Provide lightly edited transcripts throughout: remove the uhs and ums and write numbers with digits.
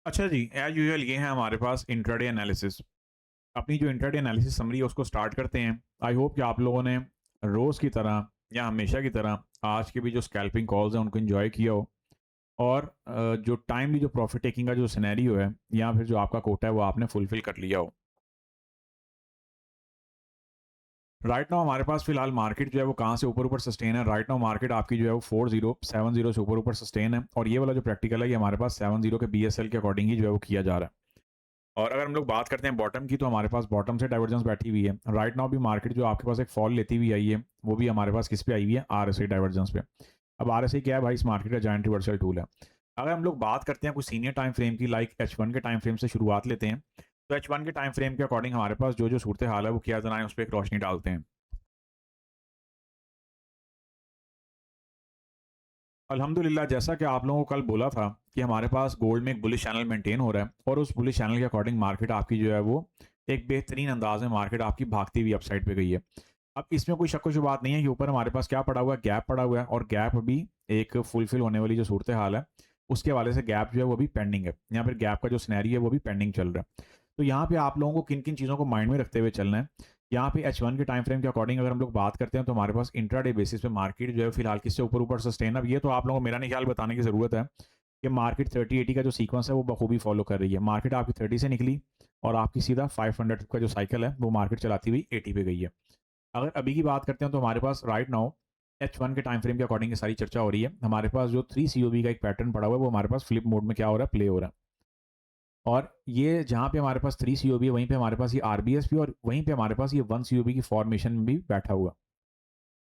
अच्छा जी, as usual ये है हमारे पास इंट्राडे एनालिसिस। अपनी जो इंट्राडे एनालिसिस समरी है उसको स्टार्ट करते हैं। आई होप कि आप लोगों ने रोज़ की तरह या हमेशा की तरह आज के भी जो स्कैल्पिंग कॉल्स हैं उनको एन्जॉय किया हो और जो टाइमली जो प्रॉफ़िट टेकिंग का जो सिनेरियो है या फिर जो आपका कोटा है वो आपने फुलफ़िल कर लिया हो। राइट नाउ हमारे पास फ़िलहाल मार्केट जो है वो कहाँ से ऊपर-ऊपर सस्टेन है। राइट नाउ मार्केट आपकी जो है वो 4070 से ऊपर-ऊपर सस्टेन है और ये वाला जो प्रैक्टिकल है ये हमारे पास 70 के बीएसएल के अकॉर्डिंग ही जो है वो किया जा रहा है। और अगर हम लोग बात करते हैं बॉटम की तो हमारे पास बॉटम से डाइवर्जेंस बैठी हुई है। राइट नाउ भी मार्केट जो आपके पास एक फॉल लेती हुई आई है, वो भी हमारे पास किस पे आई हुई है? आरएसआई डाइवर्जेंस पे। अब आरएसआई क्या है भाई? इस मार्केट का जायंट रिवर्सल टूल है। अगर हम लोग बात करते हैं कुछ सीनियर टाइम फ्रेम की लाइक H1 के टाइम फ्रेम से शुरुआत लेते हैं, तो H1 के टाइम फ्रेम के अकॉर्डिंग हमारे पास जो-जो सूरत हाल है वो किया जाना है उस पे एक रोशनी डालते हैं। अल्हम्दुलिल्लाह जैसा कि आप लोगों को कल बोला था कि हमारे पास गोल्ड में एक बुलिश चैनल मेंटेन हो रहा है और उस बुलिश चैनल के अकॉर्डिंग मार्केट आपकी जो है वो एक बेहतरीन अंदाज में मार्केट आपकी भागती हुई अपसाइड पे गई है। अब इसमें कोई शक व शुबात नहीं है कि ऊपर हमारे पास क्या पड़ा हुआ है? गैप पड़ा हुआ है और गैप अभी एक फुलफिल होने वाली जो सूरत हाल है, उसके हवाले से गैप जो है वो अभी पेंडिंग है। या फिर गैप का जो सिनेरियो है वो भी पेंडिंग चल रहा है। तो यहाँ पे आप लोगों को किन-किन चीज़ों को माइंड में रखते हुए चलना है? यहाँ पे H1 के टाइम फ्रेम के अकॉर्डिंग अगर हम लोग बात करते हैं तो हमारे पास इंट्राडे बेसिस पे मार्केट जो है फिलहाल किससे ऊपर-ऊपर सस्टेन है। अब ये तो आप लोगों को मेरा नहीं ख्याल बताने की ज़रूरत है कि मार्केट 30-80 का जो सीक्वेंस है वो बखूबी फॉलो कर रही है। मार्केट आपकी 30 से निकली और आपकी सीधा 500 का जो साइकिल है वो मार्केट चलाती हुई 80 पे गई है। अगर अभी की बात करते हैं तो हमारे पास राइट नाउ H1 के टाइम फ्रेम के अकॉर्डिंग ये सारी चर्चा हो रही है। हमारे पास जो 3 सीओबी का एक पैटर्न पड़ा हुआ है वो हमारे पास फ्लिप मोड में क्या हो रहा है? प्ले हो रहा है। और ये जहाँ पे हमारे पास 3 सीओबी है वहीं पे हमारे पास ये आरबीएस भी और वहीं पे हमारे पास ये 1 सीओबी की फॉर्मेशन में भी बैठा हुआ।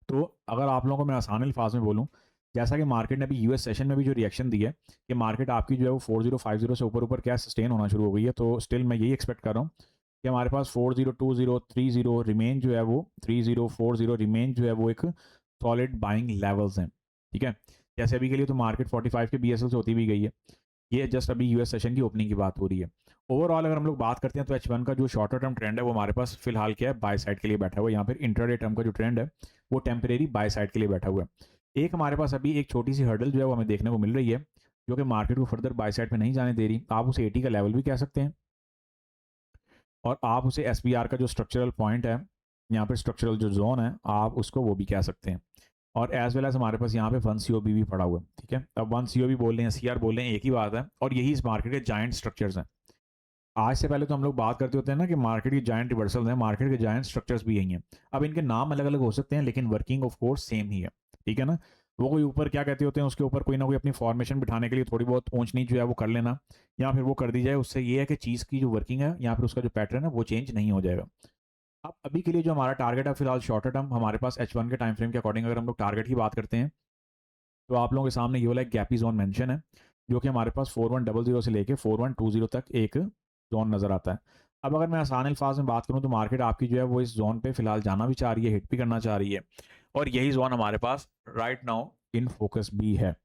तो अगर आप लोगों को मैं आसान अल्फाज में बोलूँ, जैसा कि मार्केट ने अभी यूएस सेशन में भी जो रिएक्शन दी है, कि मार्केट आपकी जो है वो 4050 से ऊपर-ऊपर क्या सस्टेन होना शुरू हो गई है, तो स्टिल मैं यही एक्सपेक्ट कर रहा हूँ कि हमारे पास 4020 30 रिमेन जो है वो 3040 रिमेन जो है वो एक सॉलिड बाइंग लेवल्स हैं, ठीक है? जैसे अभी के लिए तो मार्केट 45 के बीएसएल से होती हुई गई है। ये जस्ट अभी यूएस सेशन की ओपनिंग की बात हो रही है। ओवरऑल अगर हम लोग बात करते हैं तो H1 का जो शॉर्टर टर्म ट्रेंड है वो हमारे पास फिलहाल क्या है? बाय साइड के लिए बैठा हुआ है। यहाँ पर इंट्राडे टर्म का जो ट्रेंड है वो टेम्परेरी बाय साइड के लिए बैठा हुआ है। एक हमारे पास अभी एक छोटी सी हर्डल जो है वो हमें देखने को मिल रही है, जो कि मार्केट को फर्दर बाय साइड पे नहीं जाने दे रही। आप उसे 80 का लेवल भी कह सकते हैं और आप उसे एसपीआर का जो स्ट्रक्चरल पॉइंट है, यहाँ पे स्ट्रक्चरल जो जोन है, आप उसको वो भी कह सकते हैं। और एज वेल एज हमारे पास यहाँ पे 1 सीओबी भी पड़ा हुआ है, ठीक है? अब 1 सीओबी बोल रहे हैं, सीआर बोल रहे हैं, एक ही बात है और यही इस मार्केट के जायंट स्ट्रक्चर्स हैं। आज से पहले तो हम लोग बात करते होते हैं ना कि मार्केट की जायंट रिवर्सल है, मार्केट के जायंट स्ट्रक्चर्स भी यही हैं। अब इनके नाम अलग-अलग हो सकते हैं लेकिन वर्किंग ऑफ कोर्स सेम ही है, ठीक है ना? वो कोई ऊपर क्या कहते होते हैं उसके ऊपर कोई ना कोई अपनी फॉर्मेशन बिठाने के लिए थोड़ी बहुत ऊंच-नीच जो है वो कर लेना या फिर वो कर दी जाए, उससे ये है कि चीज़ की जो वर्किंग है या फिर उसका जो पैटर्न है वो चेंज नहीं हो जाएगा। अब अभी के लिए जो हमारा टारगेट है फिलहाल शॉर्टर टर्म हमारे पास H1 के टाइम फ्रेम के अकॉर्डिंग अगर हम लोग टारगेट की बात करते हैं, तो आप लोगों के सामने ये वाला एक गैपी ज़ोन मेंशन है, जो कि हमारे पास 4100 से लेके 4120 तक एक ज़ोन नज़र आता है। अब अगर मैं आसान अल्फाज में बात करूँ तो मार्केट आपकी जो है वो इस ज़ोन पे फिलहाल जाना भी चाह रही है, हिट भी करना चाह रही है और यही ज़ोन हमारे पास राइट नाउ इन फोकस भी है।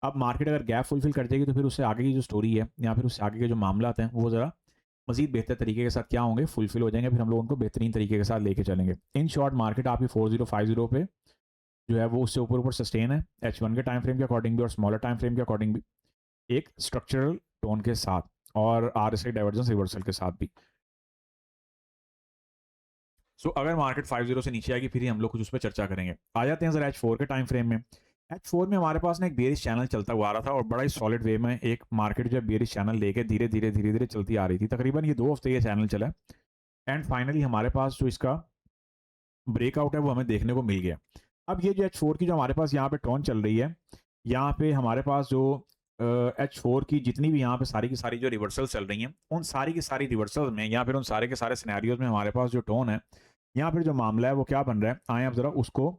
अब मार्केट अगर गैप फुलफिल कर जाएगी तो फिर उससे आगे की जो स्टोरी है या फिर उससे आगे के जो मामलात हैं वो ज़रा मज़ीद बेहतर तरीके के साथ क्या होंगे? फुलफिल हो जाएँगे, फिर हम लोग उनको बेहतरीन तरीके के साथ लेके चलेंगे। इन शॉर्ट मार्केट आपकी 4050 पे जो है वो उससे ऊपर-ऊपर सस्टेन है, H1 के टाइम फ्रेम के अकॉर्डिंग भी और स्मॉलर टाइम फ्रेम के अकॉर्डिंग भी, एक स्ट्रक्चरल टोन के साथ और आरएसआई डाइवर्जेंस रिवर्सल के साथ भी। सो अगर मार्केट 50 से नीचे आएगी फिर ही हम लोग कुछ उस पे चर्चा करेंगे। आ जाते हैं ज़रा H4 के टाइम फ्रेम में। H4 में हमारे पास ना एक बेयरिश चैनल चलता हुआ आ रहा था और बड़ा ही सॉलिड वे में एक मार्केट जो है बेयरिश चैनल लेके धीरे-धीरे चलती आ रही थी। तकरीबन ये 2 हफ्ते ये चैनल चला एंड फाइनली हमारे पास जो इसका ब्रेकआउट है वो हमें देखने को मिल गया। अब ये जो H4 की जो हमारे पास यहाँ पे टोन चल रही है, यहाँ पे हमारे पास जो H4 की जितनी भी यहाँ पे सारी की सारी जो रिवर्सल्स चल रही हैं, उन सारी की सारी रिवर्सल्स में या फिर उन सारे के सारे सिनेरियोज़ में हमारे पास जो टोन है, यहाँ फिर जो मामला है वो क्या बन रहा है, आएँ अब ज़रा उसको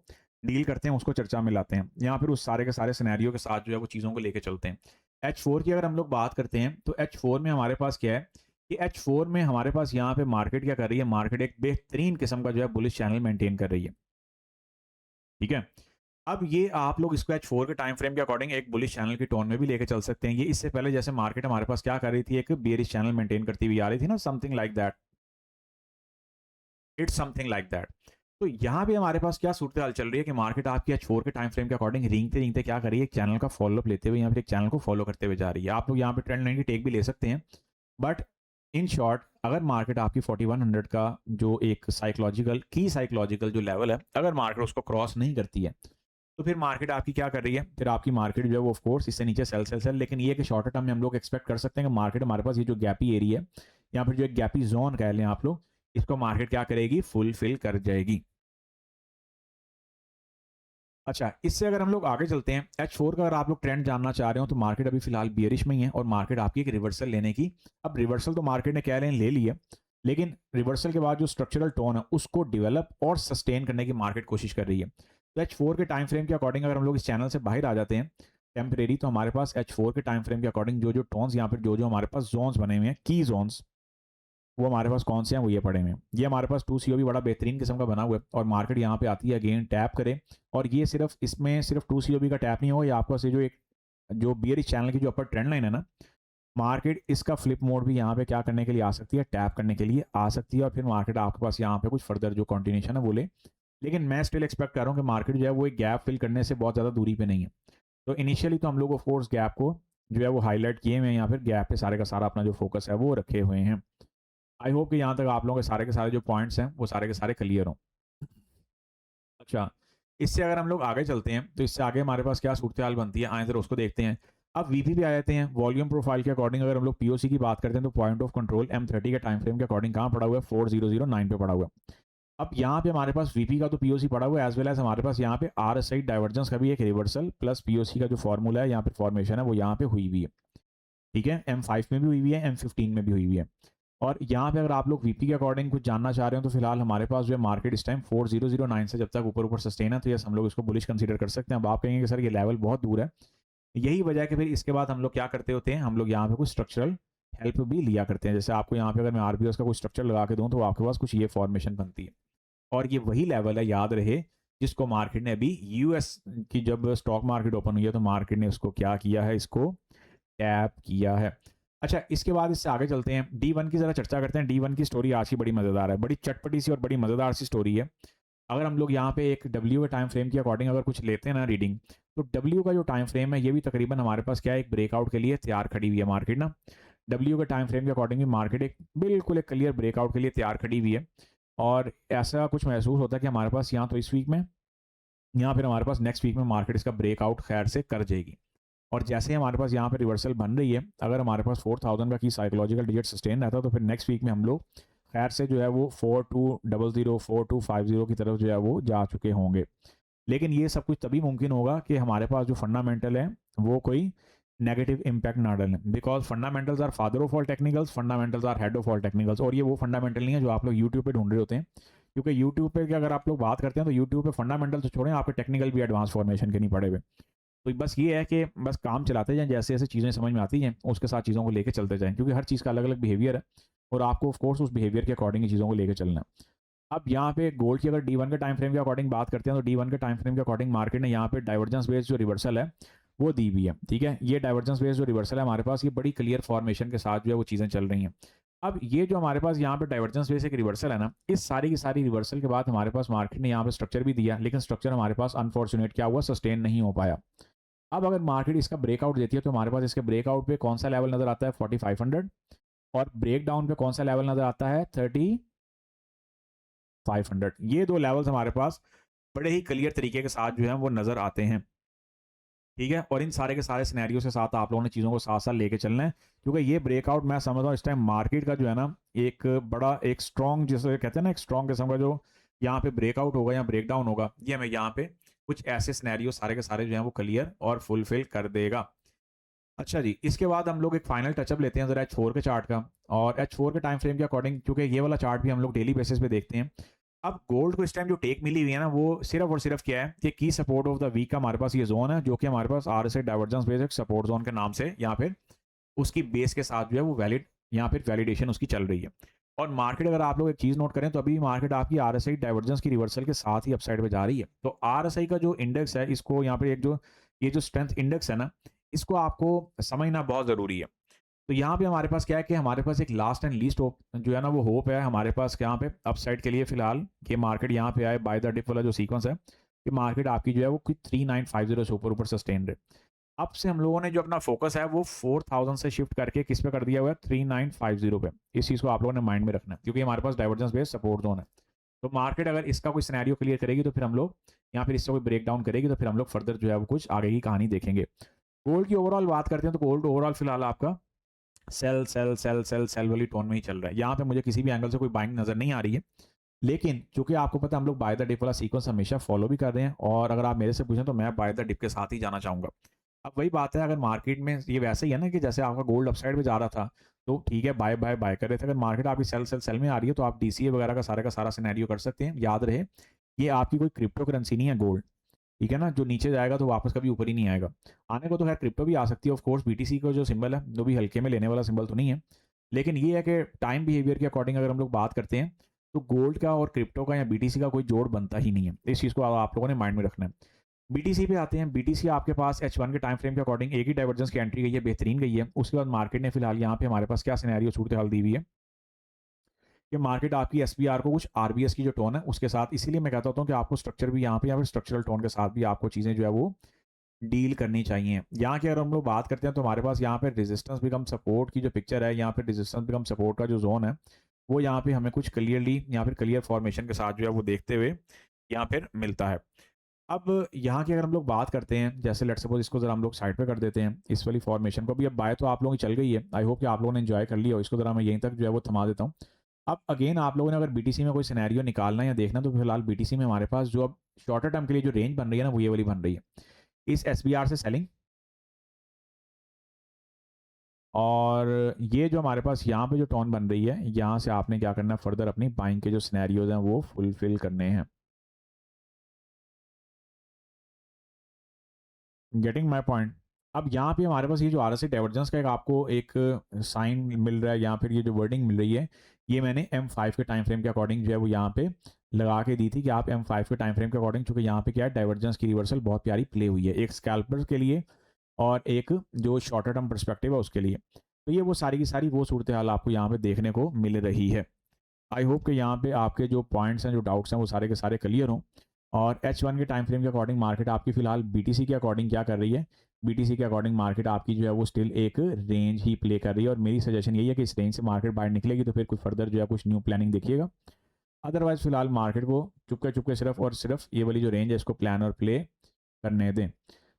डील करते हैं, उसको चर्चा में लाते हैं। यहाँ फिर उस सारे के सारे सिनेरियो के साथ जो है वो चीज़ों को लेके चलते हैं। H4 की अगर हम लोग बात करते हैं, तो H4 में हमारे पास क्या है कि H4 में हमारे पास यहाँ पे मार्केट क्या कर रही है, मार्केट एक बेहतरीन किस्म का जो है बुलिश चैनल मेंटेन कर रही है, ठीक है? अब ये आप लोग इसको H4 के टाइम फ्रेम के अकॉर्डिंग एक बुलिश चैनल की टोन में भी लेके चल सकते हैं। ये इससे पहले जैसे मार्केट हमारे पास क्या कर रही थी, एक बेयरिश चैनल मेंटेन करती हुई आ रही थी ना, something like that. It's something like that. तो यहाँ पे हमारे पास क्या सूरत हाल चल रही है कि मार्केट आपकी H4 के टाइम फ्रेम के अकॉर्डिंग रेंगते-रेंगते क्या कर रही है, एक चैनल का फ़ॉलो अप लेते हुए या फिर एक चैनल को फ़ॉलो करते हुए जा रही है। आप लोग यहाँ पे ट्रेंड लाइन की टेक भी ले सकते हैं। बट इन शॉर्ट अगर मार्केट आपकी 4100 का जो एक साइकोलॉजिकल जो लेवल है, अगर मार्केट उसको क्रॉस नहीं करती है, तो फिर मार्केट आपकी क्या कर रही है? फिर आपकी मार्केट जो है वो ऑफ कोर्स इससे नीचे सेल, लेकिन ये है कि शॉर्टर टर्म में हम लोग एक्सपेक्ट कर सकते हैं कि मार्केट हमारे पास ये जो गैपी एरिया है या फिर जो एक गैपी ज़ोन कह लें आप लोग, इसको मार्केट क्या करेगी? फुलफिल कर जाएगी। अच्छा, इससे अगर हम लोग आगे चलते हैं, H4 का अगर आप लोग ट्रेंड जानना चाह रहे हो, तो मार्केट अभी फिलहाल बियरिश में ही है और मार्केट आपकी एक रिवर्सल लेने की, अब रिवर्सल तो मार्केट ने कह रहे हैं ले लिया, लेकिन रिवर्सल के बाद जो स्ट्रक्चरल टोन है, उसको डेवलप और सस्टेन करने की मार्केट कोशिश कर रही है। तो H4 के टाइम फ्रेम के अकॉर्डिंग अगर हम लोग इस चैनल से बाहर आ जाते हैं, टेम्परेरी, तो हमारे पास H4 के टाइम फ्रेम के अकॉर्डिंग जो-जो टोन्स यहाँ पे जो-जो हमारे पास ज़ोन्स बने हुए हैं, की ज़ोन्स, वो हमारे पास कौन से हैं? वो ये पड़े हुए हैं। ये हमारे पास 2CO भी बड़ा बेहतरीन किस्म का बना हुआ है और मार्केट यहाँ पे आती है अगेन टैप करे, और ये सिर्फ इसमें सिर्फ 2CO का टैप नहीं होगा, ये आपका से जो एक जो बियरिश चैनल की जो अपर ट्रेंड लाइन है ना, मार्केट इसका फ्लिप मोड भी यहाँ पे क्या करने के लिए आ सकती है? टैप करने के लिए आ सकती है और फिर मार्केट आपके पास यहाँ पे कुछ फर्दर जो कंटिन्यूएशन है वो ले। लेकिन मैं स्टिल एक्सपेक्ट कर रहा हूँ कि मार्केट जो है वो एक गैप फिल करने से बहुत ज़्यादा दूरी पे नहीं है। तो इनिशियली तो हम लोग ऑफ कोर्स गैप को जो है वो हाईलाइट किए हुए हैं, या फिर गैप पे सारे का सारा अपना जो फोकस है वो रखे हुए हैं। आई होप कि यहाँ तक आप लोगों के सारे जो पॉइंट्स हैं वो सारे के सारे क्लियर हों। अच्छा, इससे अगर हम लोग आगे चलते हैं, तो इससे आगे हमारे पास क्या सूरत हाल बनती है, आए ज़रा उसको देखते हैं। अब वीपी पे आ जाते हैं। वॉल्यूम प्रोफाइल के अकॉर्डिंग अगर हम लोग पीओसी की बात करते हैं, तो पॉइंट ऑफ कंट्रोल M30 के टाइम फ्रेम के अकॉर्डिंग कहाँ पड़ा हुआ है? 4009 पे पड़ा हुआ है। अब यहाँ पे हमारे पास वीपी का तो पीओसी पड़ा हुआ है, एज वेल एज हमारे पास यहाँ पे आरएसआई डाइवर्जेंस का भी एक रिवर्सल प्लस पीओसी का जो फॉर्मूला है, यहाँ पे फॉर्मेशन है, वो यहाँ पे हुई हुई है। ठीक है, M5 में भी हुई हुई है, M15 में भी हुई हुई है। और यहाँ पे अगर आप लोग वीपी के अकॉर्डिंग कुछ जानना चाह रहे हो, तो फिलहाल हमारे पास जो है मार्केट इस टाइम 4009 से जब तक ऊपर सस्टेन है, तो यस हम लोग इसको बुलिश कंसीडर कर सकते हैं। अब आप कहेंगे कि सर ये लेवल बहुत दूर है, यही वजह है कि फिर इसके बाद हम लोग क्या करते होते हैं, हम लोग यहाँ पे कुछ स्ट्रक्चरल हेल्प भी लिया करते हैं। जैसे आपको यहाँ पे अगर मैं आरबीओस का कुछ स्ट्रक्चर लगा के दूँ, तो आपके पास कुछ ये फॉर्मेशन बनती है, और ये वही लेवल है, याद रहे, जिसको मार्केट ने अभी यूएस की जब स्टॉक मार्केट ओपन हुई है, तो मार्केट ने उसको क्या किया है? इसको टैप किया है। अच्छा, इसके बाद इससे आगे चलते हैं, D1 की ज़रा चर्चा करते हैं। D1 की स्टोरी आज की बड़ी मज़ेदार है, बड़ी चटपटी सी और बड़ी मज़ेदार सी स्टोरी है। अगर हम लोग यहाँ पे एक W के टाइम फ्रेम के अकॉर्डिंग अगर कुछ लेते हैं ना रीडिंग, तो W का जो टाइम फ्रेम है, ये भी तकरीबन हमारे पास क्या है? एक ब्रेकआउट के लिए तैयार खड़ी हुई है मार्केट ना। W के टाइम फ्रेम के अकॉर्डिंग भी मार्केट एक बिल्कुल एक क्लियर ब्रेकआउट के लिए तैयार खड़ी हुई है, और ऐसा कुछ महसूस होता है कि हमारे पास यहाँ तो इस वीक में, यहाँ फिर हमारे पास नेक्स्ट वीक में मार्केट इसका ब्रेकआउट खैर से कर जाएगी। और जैसे ही हमारे पास यहाँ पे रिवर्सल बन रही है, अगर हमारे पास 4000 का की साइकोलॉजिकल डिजिट सस्टेन रहता है, तो फिर नेक्स्ट वीक में हम लोग खैर से जो है वो 4200 4250 की तरफ जो है वो जा चुके होंगे। लेकिन ये सब कुछ तभी मुमकिन होगा कि हमारे पास जो फंडामेंटल है वो कोई नेगेटिव इम्पैक्ट ना डालें, because fundamentals are father of all technicals, fundamentals are head of all technicals. और ये वो फंडामेंटल नहीं है जो आप लोग यूट्यूब पे ढूंढ रहे होते हैं, क्योंकि यूट्यूब पे अगर आप लोग बात करते हैं, तो यूट्यूब पे फंडामेंटल तो छोड़ें, आपके टेक्निकल भी एडवांस फॉर्मेशन के नहीं पड़े हुए। तो बस ये है कि बस काम चलाते जाएँ, जैसे-जैसे चीज़ें समझ में आती हैं, उसके साथ चीज़ों को लेके चलते जाएँ, क्योंकि हर चीज़ का अलग-अलग बिहेवियर है और आपको ऑफ कोर्स उस बिहेवियर के अकॉर्डिंग ही चीज़ों को लेके चलना है। अब यहाँ पे गोल्ड की अगर D1 के टाइम फ्रेम के अकॉर्डिंग बात करते हैं, तो D1 के टाइम फ्रेम के अकॉर्डिंग मार्केट ने यहाँ पे डाइवर्जेंस बेस्ड जो रिवर्सल है, वो दी हुई है। ठीक है, ये डाइवर्जेंस बेस्ड जो रिवर्सल है हमारे पास, ये बड़ी क्लियर फॉर्मेशन के साथ जो है वो चीज़ें चल रही हैं। अब ये जो हमारे पास यहाँ पे डाइवर्जेंस बेस्ड एक रिवर्सल है ना, इस सारी की सारी रिवर्सल के बाद हमारे पास मार्केट ने यहाँ पे स्ट्रक्चर भी दिया, लेकिन स्ट्रक्चर हमारे पास अनफॉर्चुनेट क्या हुआ? सस्टेन नहीं हो पाया। अब अगर मार्केट इसका ब्रेकआउट देती है, तो हमारे पास इसके ब्रेकआउट पे कौन सा लेवल नजर आता है? 4500, और ब्रेक डाउन पे कौन सा लेवल नजर आता है? 3500। ये दो लेवल्स हमारे पास बड़े ही क्लियर तरीके के साथ जो है वो नजर आते हैं। ठीक है, और इन सारे के सारे सिनेरियो के साथ आप लोगों ने चीज़ों को साथ साथ लेके चलना है, क्योंकि ये ब्रेकआउट मैं समझता हूँ इस टाइम मार्केट का जो है ना, एक बड़ा एक स्ट्रॉन्ग, जिसे कहते हैं ना, एक स्ट्रॉन्ग किस्म का जो यहाँ पे ब्रेकआउट होगा या ब्रेक डाउन होगा, ये हमें यहाँ पे कुछ ऐसे सिनेरियो सारे के सारे जो हैं वो क्लियर और फुलफिल कर देगा। अच्छा जी, इसके बाद हम लोग एक फाइनल टचअप लेते हैं ज़रा H4 के चार्ट का, और H4 के टाइम फ्रेम के अकॉर्डिंग, क्योंकि ये वाला चार्ट भी हम लोग डेली बेसिस पे देखते हैं। अब गोल्ड को इस टाइम जो टेक मिली हुई है ना, वो सिर्फ और सिर्फ क्या है कि की सपोर्ट ऑफ द वीक का हमारे पास ये जोन है, जो कि हमारे पास RSI डाइवर्जेंस बेस एक सपोर्ट जोन के नाम से यहाँ पे उसकी बेस के साथ जो है वो वैलिड यहाँ पे वैलिडेशन उसकी चल रही है। और मार्केट अगर आप लोग एक चीज़ नोट करें, तो अभी मार्केट आपकी RSI डाइवर्जेंस की रिवर्सल के साथ ही अपसाइड पे जा रही है। तो RSI का जो इंडेक्स है, इसको यहाँ पे एक जो ये जो स्ट्रेंथ इंडेक्स है ना, इसको आपको समझना बहुत ज़रूरी है। तो यहाँ पे हमारे पास क्या है कि हमारे पास एक लास्ट एंड लीस्ट होप जो है ना वो होप है हमारे पास यहाँ पे अपसाइड के लिए फिलहाल कि मार्केट यहाँ पे आए बाय द डिप वाला जो सीक्वेंस है कि मार्केट आपकी जो है वो कुछ 3950 से ऊपर ऊपर सस्टेन रहे। अब से हम लोगों ने जो अपना फोकस है वो 4000 से शिफ्ट करके किस पे कर दिया हुआ है 3950 पे। इस चीज़ को आप लोगों ने माइंड में रखना है क्योंकि हमारे पास डाइवर्जेंस बेस्ड सपोर्ट जोन है। तो मार्केट अगर इसका कोई सिनेरियो क्लियर करेगी तो फिर हम लोग या फिर इससे कोई ब्रेक डाउन करेगी तो फिर हम लोग फर्दर जो है वो कुछ आगे की कहानी देखेंगे। गोल्ड की ओवरऑल बात करते हैं तो गोल्ड ओवरऑल फिलहाल आपका sale sale sale sale sale वाली टोन में ही चल रहा है। यहाँ पे मुझे किसी भी एंगल से कोई बाइंग नजर नहीं आ रही है, लेकिन चूंकि आपको पता है हम लोग बाय द डिप वाला सीक्वेंस हमेशा फॉलो भी कर रहे हैं और अगर आप मेरे से पूछें तो मैं बाय द डिप के साथ ही जाना चाहूंगा। अब वही बात है, अगर मार्केट में ये वैसे ही है ना कि जैसे आपका गोल्ड अपसाइड में जा रहा था तो ठीक है बाय बाय बाय कर रहे थे, अगर मार्केट आपकी सेल सेल सेल में आ रही है तो आप डीसीए वगैरह का सारा सिनेरियो कर सकते हैं। याद रहे ये आपकी कोई क्रिप्टो करेंसी नहीं है गोल्ड, ठीक है ना, जो नीचे जाएगा तो वापस कभी ऊपर ही नहीं आएगा। आने को तो खैर क्रिप्टो भी आ सकती है ऑफ कोर्स, बीटीसी का जो सिंबल है वो भी हल्के में लेने वाला सिंबल तो नहीं है, लेकिन ये है कि टाइम बिहेवियर के अकॉर्डिंग अगर हम लोग बात करते हैं तो गोल्ड का और क्रिप्टो का या बीटीसी का कोई जोड़ बनता ही नहीं है। इस चीज़ को आप लोगों ने माइंड में रखना है। बीटीसी पे आते हैं। बीटीसी आपके पास H1 के टाइम फ्रेम के अकॉर्डिंग एक ही डाइवर्जेंस की एंट्री गई है, बेहतरीन गई है। उसके बाद मार्केट ने फिलहाल यहाँ पे हमारे पास क्या सिनेरियो सूरत हाल दी हुई है कि मार्केट आपकी एसपीआर को कुछ आरबीएस की जो टोन है उसके साथ, इसीलिए मैं कहता होता हूँ कि आपको स्ट्रक्चर भी यहाँ पे या फिर स्ट्रक्चरल टोन के साथ भी आपको चीज़ें जो है वो डील करनी चाहिए। यहाँ की अगर हम लोग बात करते हैं तो हमारे पास यहाँ पे रेजिस्टेंस बिकम सपोर्ट की जो पिक्चर है, यहाँ पे रेजिस्टेंस बिकम सपोर्ट का जो जोन है वो यहाँ पे हमें कुछ क्लियरली या फिर क्लियर फॉर्मेशन के साथ जो है वो देखते हुए यहाँ फिर मिलता है। अब यहाँ की अगर हम लोग बात करते हैं, जैसे लेट्स सपोज इसको जरा हम लोग साइड पे कर देते हैं इस वाली फॉर्मेशन को भी। अब बाय तो आप लोगों की चल गई है, आई होप कि आप लोगों ने एंजॉय कर लिया हो इसको, जरा मैं यहीं तक जो है वो थमा देता हूँ। अब अगेन आप लोगों ने अगर बीटीसी में कोई सिनेरियो निकालना या देखना तो फिलहाल बीटीसी में हमारे पास जो अब शॉर्टर टर्म के लिए जो रेंज बन रही है ना वो ये वाली बन रही है, इस एसबीआर से सेलिंग, और ये जो हमारे पास यहाँ पे जो टोन बन रही है यहाँ से आपने क्या करना है फर्दर अपनी बाइंग के जो सिनेरियोज हैं वो फुलफिल करने हैं। Getting my point. अब यहाँ पे हमारे पास ये जो आरएसआई डाइवर्जेंस का एक आपको एक साइन मिल रहा है या फिर ये जो वर्डिंग मिल रही है ये मैंने M5 के टाइम फ्रेम के अकॉर्डिंग जो है वो यहाँ पे लगा के दी थी कि आप M5 के टाइम फ्रेम के अकॉर्डिंग, चूंकि यहाँ पे क्या है डाइवर्जेंस की रिवर्सल बहुत प्यारी प्ले हुई है एक स्कैल्पर के लिए और एक जो शॉर्टर टर्म परस्पेक्टिव है उसके लिए। तो ये वो सारी की सारी वो सूरत हाल आपको यहाँ पे देखने को मिल रही है। आई होप कि यहाँ पे आपके जो पॉइंट्स हैं जो डाउट्स हैं वो सारे के सारे क्लियर हों। और H1 के टाइम फ्रेम के अकॉर्डिंग मार्केट आपकी फिलहाल बीटीसी के अकॉर्डिंग क्या कर रही है, बीटीसी के अकॉर्डिंग मार्केट आपकी जो है वो स्टिल एक रेंज ही प्ले कर रही है और मेरी सजेशन यही है कि इस रेंज से मार्केट बाहर निकलेगी तो फिर कुछ फर्दर जो है कुछ न्यू प्लानिंग देखिएगा। अदरवाइज फिलहाल मार्केट को चुपके चुपके सिर्फ और सिर्फ ये वाली जो रेंज है इसको प्लान और प्ले करने दें।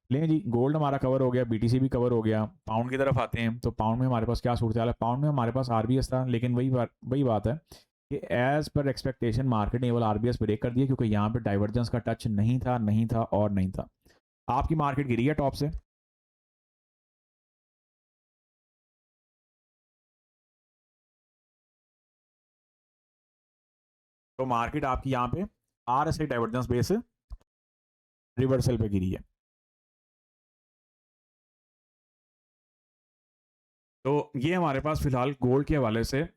लेकिन जी गोल्ड हमारा कवर हो गया, बीटीसी भी कवर हो गया। पाउंड की तरफ आते हैं तो पाउंड में हमारे पास क्या सूरत हाल है, पाउंड में हमारे पास आरबीएस था, लेकिन वही बात है कि एज पर एक्सपेक्टेशन मार्केट ने केवल आरबीएस ब्रेक कर दिया क्योंकि यहाँ पे डाइवर्जेंस का टच नहीं था और नहीं था। आपकी मार्केट गिरी है टॉप से, तो मार्केट आपकी यहाँ पे आरएसआई डाइवर्जेंस बेस रिवर्सल पे गिरी है। तो ये हमारे पास फिलहाल गोल्ड के हवाले से,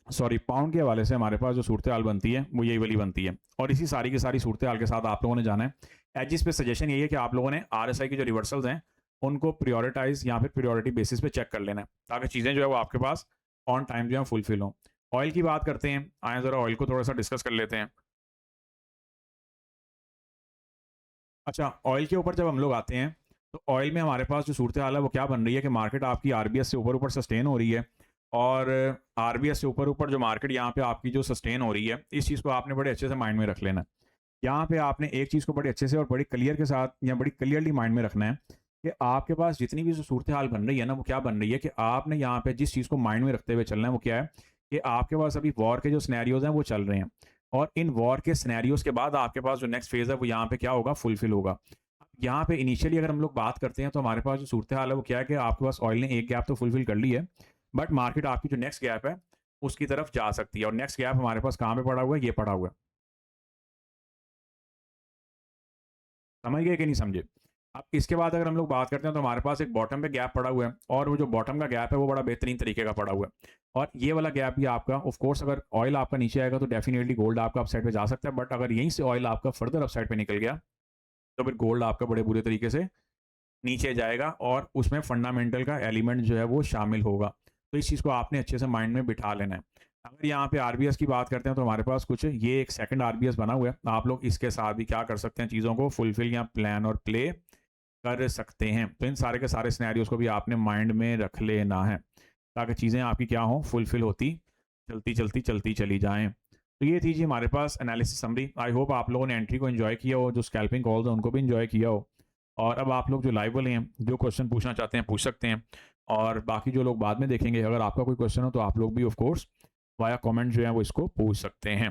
सॉरी पाउंड के हवाले से हमारे पास जो सूरत हाल बनती है वो यही वाली बनती है। और इसी सारी की सारी सूरत हाल के साथ आप लोगों ने जाना है एजिस पे। सजेशन यही है कि आप लोगों ने आरएसआई की जो रिवर्सल्स हैं उनको प्रियोरिटाइज या फिर प्रियोरिटी बेसिस पे चेक कर लेना है ताकि चीज़ें जो है वो आपके पास ऑन टाइम जो है फुलफिल हों। ऑयल की बात करते हैं, आए ज़रा ऑयल को थोड़ा सा डिस्कस कर लेते हैं। अच्छा, ऑयल के ऊपर जब हम लोग आते हैं तो ऑयल में हमारे पास जो सूरत हाल है वो क्या बन रही है कि मार्केट आपकी आरबीएस से ऊपर ऊपर सस्टेन हो रही है और आरबीएस से ऊपर ऊपर जो मार्केट यहाँ पे आपकी जो सस्टेन हो रही है इस चीज़ को आपने बड़े अच्छे से माइंड में रख लेना है। यहाँ पे आपने एक चीज़ को बड़े अच्छे से और बड़ी क्लियर के साथ या बड़ी क्लियरली माइंड में रखना है कि आपके पास जितनी भी जो सूरत हाल बन रही है ना वो क्या बन रही है कि आपने यहाँ पे जिस चीज़ को माइंड में रखते हुए चलना है वो क्या है कि आपके पास अभी वॉर के जो सिनेरियोज हैं वो चल रहे हैं और इन वॉर के सिनेरियोज के बाद आपके पास जो नेक्स्ट फेज है वो यहाँ पे क्या होगा, फुलफिल होगा। यहाँ पे इनिशियली अगर हम लोग बात करते हैं तो हमारे पास जो सूरत हाल है वो क्या है कि आपके पास ऑयल ने एक गैप तो फुलफिल कर ली है बट मार्केट आपकी जो नेक्स्ट गैप है उसकी तरफ जा सकती है और नेक्स्ट गैप हमारे पास कहाँ पे पड़ा हुआ है, ये पड़ा हुआ है। समझ गए कि नहीं समझे। अब इसके बाद अगर हम लोग बात करते हैं तो हमारे पास एक बॉटम पे गैप पड़ा हुआ है और वो जो बॉटम का गैप है वो बड़ा बेहतरीन तरीके का पड़ा हुआ है और ये वाला गैप भी आपका ऑफ कोर्स अगर ऑयल आपका नीचे आएगा तो डेफिनेटली गोल्ड आपका अपसाइड पे जा सकता है, बट अगर यहीं से ऑयल आपका फर्दर अपसाइड पे निकल गया तो फिर गोल्ड आपका बड़े बुरे तरीके से नीचे जाएगा और उसमें फंडामेंटल का एलिमेंट जो है वो शामिल होगा। तो इस चीज़ को आपने अच्छे से माइंड में बिठा लेना है। अगर यहाँ पे आरबीएस की बात करते हैं तो हमारे पास कुछ ये एक सेकंड आरबीएस बना हुआ है। आप लोग इसके साथ भी क्या कर सकते हैं, चीज़ों को फुलफिल या प्लान और प्ले कर सकते हैं। तो इन सारे के सारे सिनेरियोज़ को भी आपने माइंड में रख लेना है, ताकि चीज़ें आपकी क्या हों, फुलफिल होती चलती चली जाएँ। तो ये थी जी हमारे पास एनालिसिस समरी। आई होप आप लोगों ने एंट्री को एन्जॉय किया हो, जो स्कैल्पिंग कॉल्स हैं उनको भी एन्जॉय किया हो। और अब आप लोग जो लाइव वाले हैं, जो क्वेश्चन पूछना चाहते हैं पूछ सकते हैं, और बाकी जो लोग बाद में देखेंगे, अगर आपका कोई क्वेश्चन हो तो आप लोग भी ऑफ कोर्स वाया कमेंट जो है वो इसको पूछ सकते हैं।